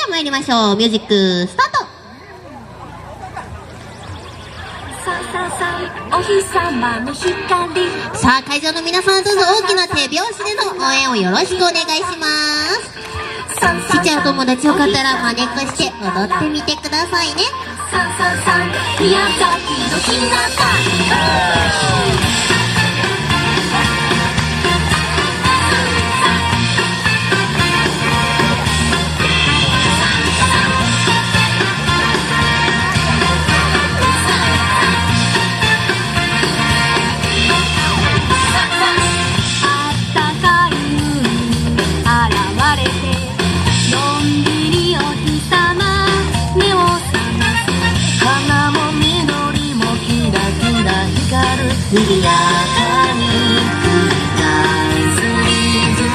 では参りましょう。ミュージックスタート。お日様の光。さあ、会場の皆さん、どうぞ大きな手拍子での応援をよろしくお願いします。ちっちゃいお友達よかったら真似っこして踊ってみてくださいね。宮崎のひなた。賑やかに繰り返すリズム。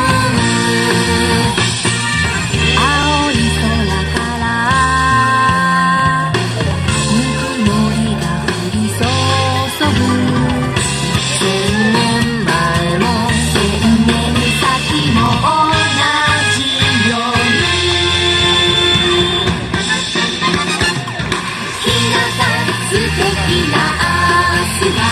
青い空からぬくもりが降り注ぐ。千年前も千年先も同じように。ひなた素敵な明日が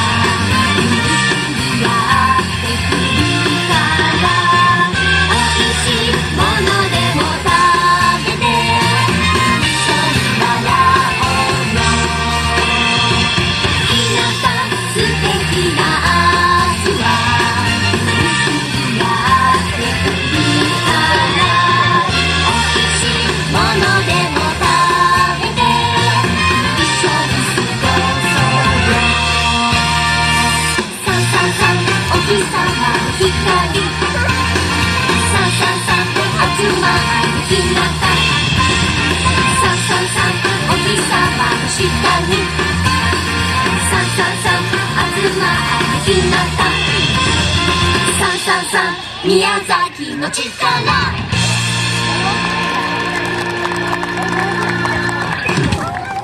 宮崎の力。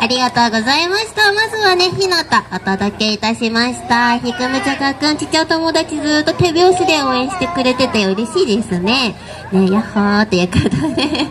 ありがとうございました。まずはね、ひなたお届けいたしました。ひくむちゃかくん、ちっちゃいお友達ずっと手拍子で応援してくれてて嬉しいですね。ね、やっほーっていうことで。